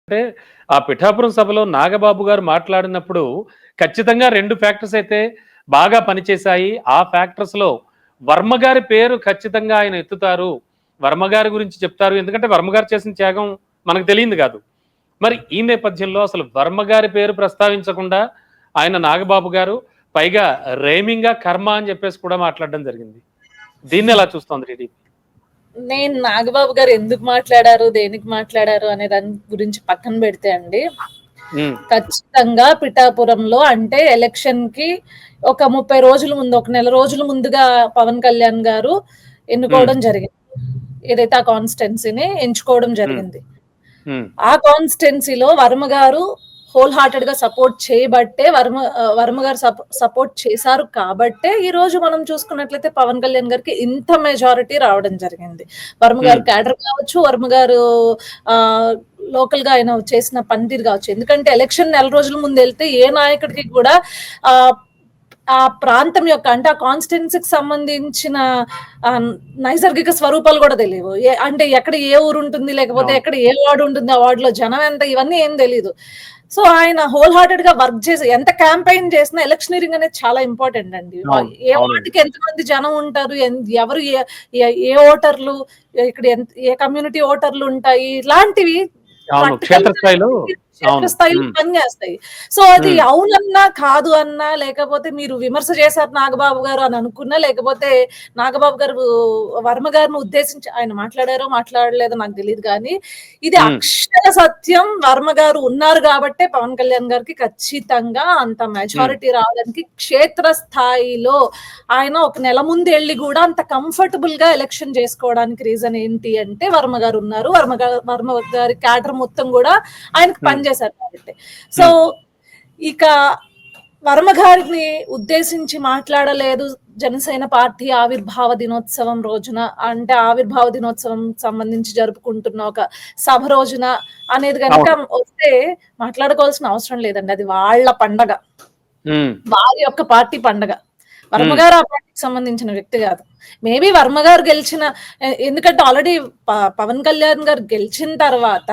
అంటే ఆ పిఠాపురం సభలో నాగబాబు గారు మాట్లాడినప్పుడు ఖచ్చితంగా 2 ఫ్యాక్టర్స్ అయితే బాగా పనిచేశాయి. ఆ ఫ్యాక్టర్స్‌లో వర్మ గారి పేరు ఖచ్చితంగా ఆయన ఎత్తుతారు. వర్మ గారి గురించి చెప్తారు. ఎందుకంటే వర్మ గారు చేసిన త్యాగం మనకు తెలియంది కాదు. మరి ఈ నేపథ్యంలో అసలు వర్మ గారి పేరు ప్రస్తావించకుండా ఆయన నాగబాబు గారు పైగా రైమింగ్‌గా కర్మ అని చెప్పేసి కూడా మాట్లాడడం జరిగింది. దీన్నెలా చూస్తోంది టీడీపీ? నేను నాగబాబు గారు ఎందుకు మాట్లాడారు, దేనికి మాట్లాడారు అనే దాని గురించి పక్కన పెడితే అండి, ఖచ్చితంగా పిఠాపురంలో అంటే ఎలక్షన్ కి ఒక 30 రోజుల ముందు, ఒక నెల రోజుల ముందుగా పవన్ కళ్యాణ్ గారు ఎన్నుకోవడం జరిగింది. ఏదైతే ఆ కాన్స్టిట్యున్సీని ఎంచుకోవడం జరిగింది. ఆ కాన్స్టిట్యున్సీలో వర్మ గారు హోల్ హార్టెడ్ గా సపోర్ట్ చేయబట్టే వర్మ గారు సపోర్ట్ చేశారు కాబట్టే ఈ రోజు మనం చూసుకున్నట్లయితే పవన్ కళ్యాణ్ గారికి ఇంత మెజారిటీ రావడం జరిగింది. వర్మ గారు క్యాడర్ కావచ్చు, వర్మ గారు లోకల్ గా ఆయన చేసిన పనితీరు కావచ్చు. ఎందుకంటే ఎలక్షన్ నెల రోజుల ముందు వెళ్తే ఏ నాయకుడికి కూడా ఆ ఆ ప్రాంతం యొక్క అంటే ఆ కాన్స్టిట్యున్సీకి సంబంధించిన నైసర్గిక స్వరూపాలు కూడా తెలియవు. అంటే ఎక్కడ ఏ ఊరు ఉంటుంది, లేకపోతే ఎక్కడ ఏ వార్డు ఉంటుంది, ఆ వార్డులో జనం ఎంత, ఇవన్నీ ఏం తెలియదు. సో ఆయన హోల్ హార్టెడ్ గా వర్క్ చేసి ఎంత క్యాంపెయిన్ చేసినా ఎలక్షనీరింగ్ అనేది చాలా ఇంపార్టెంట్ అండి. ఏ వార్డుకి ఎంతమంది జనం ఉంటారు, ఎవరు ఏ ఓటర్లు, ఇక్కడ ఏ కమ్యూనిటీ ఓటర్లు ఉంటాయి, ఇలాంటివి క్షేత్రస్థాయిలో పనిచేస్తాయి. సో అది అవునన్నా కాదు అన్నా, లేకపోతే మీరు విమర్శ చేశారు నాగబాబు గారు అని అనుకున్నా, లేకపోతే నాగబాబు గారు వర్మ గారిని ఉద్దేశించి ఆయన మాట్లాడారో మాట్లాడలేదో నాకు తెలియదు, కానీ ఇది అక్షర సత్యం. వర్మ గారు ఉన్నారు కాబట్టే పవన్ కళ్యాణ్ గారికి ఖచ్చితంగా అంత మెజారిటీ రావడానికి, క్షేత్రస్థాయిలో ఆయన ఒక నెల ముందు వెళ్ళి కూడా అంత కంఫర్టబుల్ గా ఎలక్షన్ చేసుకోవడానికి రీజన్ ఏంటి అంటే వర్మ గారు ఉన్నారు. వర్మ గారి క్యాడర్ మొత్తం కూడా ఆయనకు పనిచేశారు కాబట్టి. సో ఇక వర్మ గారిని ఉద్దేశించి మాట్లాడలేదు జనసేన పార్టీ ఆవిర్భావ దినోత్సవం రోజున, అంటే ఆవిర్భావ దినోత్సవం సంబంధించి జరుపుకుంటున్న ఒక సభ రోజున అనేది కనుక వస్తే మాట్లాడుకోవాల్సిన అవసరం లేదండి. అది వాళ్ళ పండగ, వారి యొక్క పార్టీ పండగ. వర్మ గారు ఆ పార్టీకి సంబంధించిన వ్యక్తి కాదు. మేబీ వర్మ గారు గెలిచిన, ఎందుకంటే ఆల్రెడీ పవన్ కళ్యాణ్ గారు గెలిచిన తర్వాత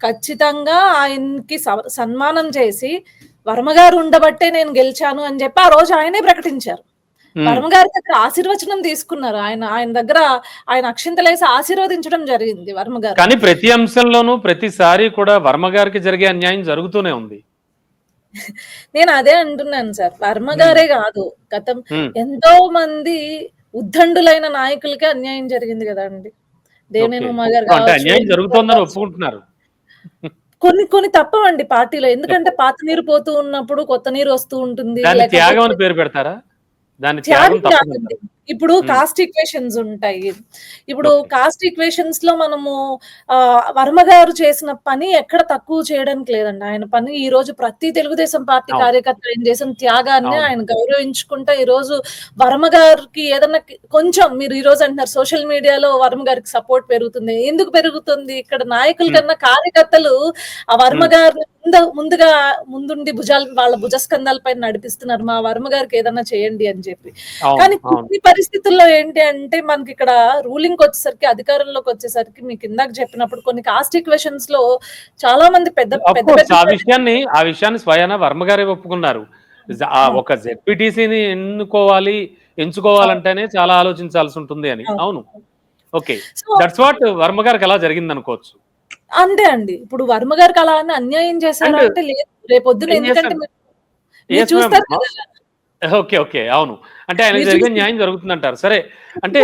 ఖచ్చితంగా ఆయనకి సన్మానం చేసి వర్మ గారు ఉండబట్టే నేను గెలిచాను అని చెప్పి ఆ రోజు ఆయనే ప్రకటించారు. వర్మ గారి దగ్గర ఆశీర్వచనం తీసుకున్నారు. ఆయన దగ్గర ఆయన అక్షింతలేసి ఆశీర్వదించడం జరిగింది వర్మ గారు. కానీ ప్రతి అంశంలోనూ ప్రతిసారి కూడా వర్మ గారికి జరిగే అన్యాయం జరుగుతూనే ఉంది. నేను అదే అంటున్నాను సార్, వర్మ గారే కాదు, గతం ఎంతో మంది ఉద్దండులైన నాయకులకే అన్యాయం జరిగింది కదా అండి. దేవినేని ఉమా గారు ఒప్పుకుంటున్నారు. కొన్ని తప్పవండి పార్టీలో, ఎందుకంటే పాత నీరు పోతూ ఉన్నప్పుడు కొత్త నీరు వస్తూ ఉంటుంది. పేరు పెడతారా? ఇప్పుడు కాస్ట్ ఈక్వేషన్స్ ఉంటాయి. ఇప్పుడు కాస్ట్ ఈక్వేషన్స్ లో మనము వర్మ గారు చేసిన పని ఎక్కడ తక్కువ చేయడానికి లేదండి. ఆయన పని ఈ రోజు ప్రతి తెలుగుదేశం పార్టీ కార్యకర్త ఆయన చేసిన త్యాగాన్ని ఆయన గౌరవించుకుంటా ఈ రోజు వర్మ గారికి ఏదన్నా కొంచెం, మీరు ఈ రోజు అంటున్నారు సోషల్ మీడియాలో వర్మ గారికి సపోర్ట్ పెరుగుతుంది. ఎందుకు పెరుగుతుంది? ఇక్కడ నాయకుల కన్నా కార్యకర్తలు ఆ వర్మ గారిని ముందుండి వాళ్ళ భుజస్కంధాల పైన నడిపిస్తున్నారు, మా వర్మ గారికి ఏదన్నా చేయండి అని చెప్పి. కానీ కొన్ని పరిస్థితుల్లో ఏంటి అంటే మనకి ఇక్కడ రూలింగ్ వచ్చేసరికి, అధికారంలోకి వచ్చేసరికి, మీకు ఇందాక చెప్పినప్పుడు కొన్ని కాస్ట్ ఈక్వేషన్స్ లో చాలా మంది ఆ విషయాన్ని స్వయాన వర్మ గారే ఒప్పుకున్నారు. ఒక జెడ్పీటీసీని ఎంచుకోవాలంటేనే చాలా ఆలోచించాల్సి ఉంటుంది అని. అవును, ఓకే, దట్స్ వాట్ వర్మ గారికి ఎలా జరిగింది అనుకోవచ్చు. అంతే అండి. ఇప్పుడు వర్మ గారికి అలా అన్యాయం చేశారు అంటే లేదు, రేపొద్దున, ఎందుకంటే మీరు చూస్తారు కదా. ఓకే, అవును, అంటే ఆయన జరిగే న్యాయం జరుగుతుందంటారు. సరే, అంటే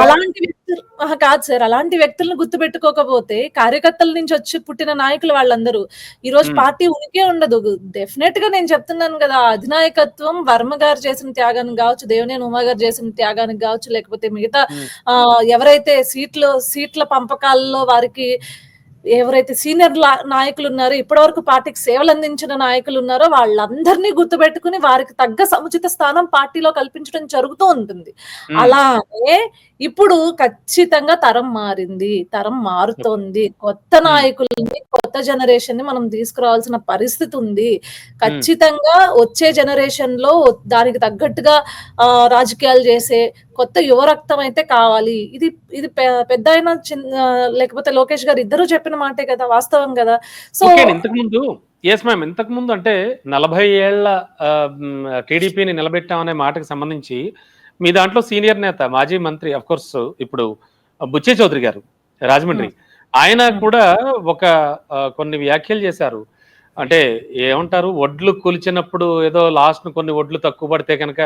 అలాంటి వ్యక్తులు కాదు సార్, అలాంటి వ్యక్తులను గుర్తుపెట్టుకోకపోతే కార్యకర్తల నుంచి వచ్చి పుట్టిన నాయకులు వాళ్ళందరూ ఈ రోజు పార్టీ ఉనికే ఉండదు. డెఫినెట్ గా నేను చెప్తున్నాను కదా, అధినాయకత్వం వర్మ గారు చేసిన త్యాగానికి కావచ్చు, దేవినేని ఉమా గారు చేసిన త్యాగానికి కావచ్చు, లేకపోతే మిగతా ఎవరైతే సీట్ల పంపకాల్లో వారికి ఎవరైతే సీనియర్ నాయకులు ఉన్నారో, ఇప్పటి వరకు పార్టీకి సేవలు అందించిన నాయకులు ఉన్నారో వాళ్ళందరినీ గుర్తుపెట్టుకుని వారికి తగ్గ సముచిత స్థానం పార్టీలో కల్పించడం జరుగుతూ ఉంటుంది. అలానే ఇప్పుడు ఖచ్చితంగా తరం మారింది. తరం మారుతోంది. కొత్త నాయకుల్ని, కొత్త జనరేషన్‌ని మనం తీసుకురావాల్సిన పరిస్థితి ఉంది. ఖచ్చితంగా వచ్చే జనరేషన్‌లో దానికి తగ్గట్టుగా రాజకీయాలు చేసే కొత్త యువ రక్తం అయితే కావాలి. ఇది ఇది పెద్దాయన లేకపోతే లోకేష్ గారు ఇద్దరూ చెప్పిన మాటే కదా! వాస్తవం కదా! సో ఓకే అండి. ఇంతకుముందు యెస్ మ్యామ్. ఇంతకుముందు అంటే 40 ఏళ్ల టీడీపీని నిలబెట్టామనే మాటకు సంబంధించి మీ దాంట్లో సీనియర్ నేత, మాజీ మంత్రి ఆఫ్‌కోర్స్ ఇప్పుడు బుచ్చే చౌదరి గారు రాజమండ్రి. హ్మ్. ఆయన హ్మ్. కూడా ఒక కొన్ని వ్యాఖ్యలు చేశారు. అంటే ఏమంటారు? వడ్లు కొలిచినప్పుడు ఏదో లాస్ట్‌న కొన్ని వడ్లు తక్కువ పడితే గనక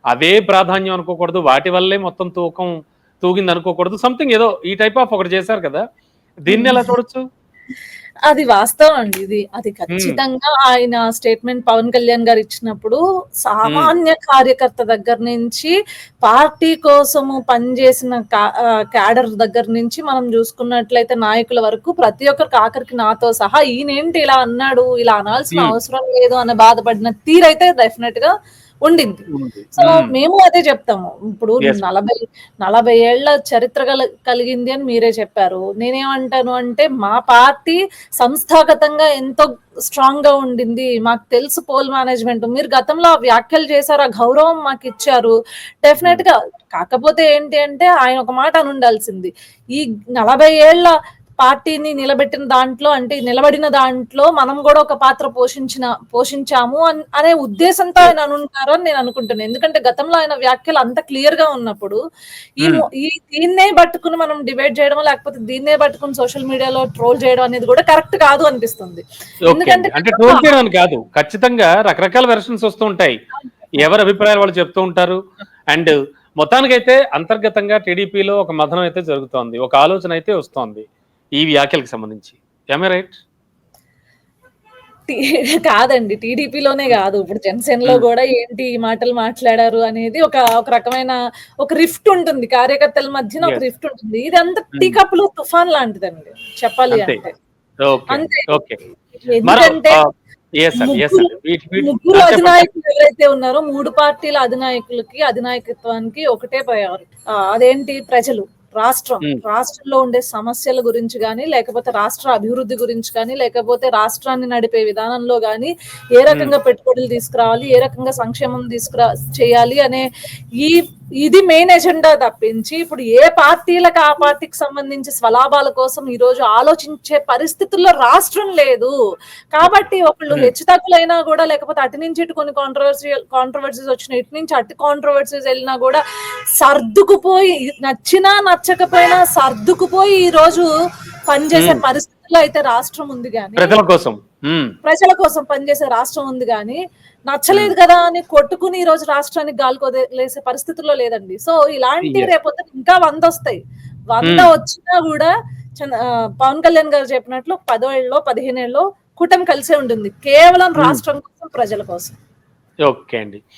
అవే ప్రాధాన్యం అనుకోకూడదు. వాటి వల్లే మొత్తం తూకం తూగిందనుకోకూడదు. సంథింగ్ ఏదో ఈ టైప్ ఆఫ్ ఒకటి చేశారు కదా! దీన్నెలా హ్మ్. చూడొచ్చు? అది వాస్తవం అండి ఇది. అది హ్మ్. ఖచ్చితంగా ఆయన స్టేట్‌మెంట్ పవన్ కళ్యాణ్ గారు ఇచ్చినప్పుడు హ్మ్. సామాన్య కార్యకర్త దగ్గర నుంచి పార్టీ కోసము పనిచేసిన క్యాడర్ దగ్గర నుంచి మనం చూసుకున్నట్లయితే నాయకుల వరకు ప్రతి ఒక్కరికి ఆఖరికి నాతో సహా ఈయనేంటి ఇలా అన్నాడు, ఇలా అనాల్సిన హ్మ్. అవసరం లేదు అని బాధపడిన తీరైతే డెఫినెట్‌గా ఉండింది. ఉంది. సో, హ్మ్. మేము అదే చెప్తాము. ఇప్పుడు యెస్. 40 ఏళ్ల చరిత్ర కలిగింది అని మీరే చెప్పారు. నేనేమంటాను అంటే మా పార్టీ సంస్థాగతంగా ఎంతో స్ట్రాంగ్‌గా ఉండింది. మాకు తెలుసు పోల్ మేనేజ్‌మెంట్. మీరు గతంలో ఆ వ్యాఖ్యలు చేశారు. ఆ గౌరవం మాకిచ్చారు. హ్మ్. డెఫినెట్‌గా కాకపోతే ఏంటి అంటే ఆయన ఒక మాట అనుండాల్సింది. ఈ 40 ఏళ్ల పార్టీని నిలబెట్టిన దాంట్లో అంటే నిలబడిన దాంట్లో మనం గూడా ఒక పాత్ర పోషించాము అనే ఉద్దేశంతో యెస్. ఆయన అనుంటారు అని నేను అనుకుంటున్నా. ఎందుకంటే గతంలో ఆయన వ్యాఖ్యలు అంత క్లియర్‌గా ఉన్నప్పుడు హ్మ్. దీన్నే పట్టుకొని మనం డిబేట్ చేయడమో, లేకపోతే దీన్నే పట్టుకొని సోషల్ మీడియాలో ట్రోల్ చేయడం అనేది గూడా కరెక్ట్ కాదు అనిపిస్తుంది. ఓకే అండి. ఎందుకంటే అంటే గతంలో ట్రోల్ చేయడం అని కాదు. ఖచ్చితంగా రకరకాల వెర్షన్స్ వస్తూ ఉంటాయి. ఎవరి అభిప్రాయాలు వాళ్ళు చెప్తూ ఉంటారు. అండ్ మొత్తానికైతే అంతర్గతంగా టీడీపీలో ఒక మథనం అయితే జరుగుతోంది. ఒక ఆలోచన అయితే వస్తోంది. ఈ వ్యాఖ్యలకు సంబంధించి. Am I right? టీ కాదండి. టీడీపీలోనే గాదు. ఇప్పుడు జనసేనలో హ్మ్. గూడా ఏంటి ఈ మాటలు మాట్లాడారు అనేది ఒక రకమైన ఒక రిఫ్ట్ ఉంటుంది. కార్యకర్తల మధ్యన ఒక యెస్. రిఫ్ట్ ఉంటుంది. ఇదంతా టీ హ్మ్. కప్పులో తుఫాన్ లాంటిదండి చెప్పాలి అంతే. అంటే. ఓకే అండి. అంతే. ఓకే. మనం ఎందుకంటే యెస్ అండి. యెస్ ముగ్గురు అండి. వీటి వీటి ముగ్గురు చెప్పండి. చెప్పండి. అధినాయకులు ఎవరైతే ఉన్నారో 3 పార్టీల అధినాయకత్వానికి ఒకటే ప్రయారిటీ. అదేంటి ప్రజలు, రాష్ట్రం. హ్మ్. రాష్ట్రంలో ఉండే సమస్యల గురించి గాని, లేకపోతే రాష్ట్ర అభివృద్ధి గురించి కానీ, లేకపోతే రాష్ట్రాన్ని నడిపే విధానంలో గాని, ఏ హ్మ్. రకంగా పెట్టుబడులు తీసుకురావాలి, ఏ రకంగా సంక్షేమం చేయాలి అనే ఈ ఇది మెయిన్ ఎజెండా తప్పించి, ఇప్పుడు ఏ పార్టీలకు ఆ పార్టీకి సంబంధించి స్వలాభాల కోసం ఈరోజు ఆలోచించే పరిస్థితుల్లో రాష్ట్రం లేదు. ఓకే. కాబట్టి ఒకళ్ళు హ్మ్. హెచ్చుతగ్గులైనా గూడా లేకపోతే అటు నుంచి ఇటు కొన్ని కాంట్రోవర్సీస్ వచ్చినాయి. ఇటు నుంచి అటు కాంట్రోవర్సీస్ ఎళ్ళినా గూడా సర్దుకుపోయి నచ్చినా నచ్చకపోయినా సర్దుకుపోయి ఈరోజు పనిచేసే హ్మ్. పరిస్థితుల్లో అయితే రాష్ట్రం ఉంది గానీ, ప్రజల కోసం. హ్మ్. ప్రజల కోసం పనిచేసే రాష్ట్రం ఉంది గానీ, హ్మ్. నచ్చలేదు కదా అని కొట్టుకుని ఈరోజు రాష్ట్రానికి గాలికొదిలేసే పరిస్థితుల్లో లేదండి. సో, ఇలాంటివి యెస్. రేపొద్దున ఇంకా 100 ఒస్తాయి. 100 హ్మ్. వచ్చినా గూడా పవన్ కళ్యాణ్ గారు చెప్పినట్లు 10 ఏళ్ళో, 15 ఏళ్ళో కూటమి కలిసే ఉంటుంది. కేవలం హ్మ్. రాష్ట్రం కోసం, ప్రజల కోసం. ఓకే అండి.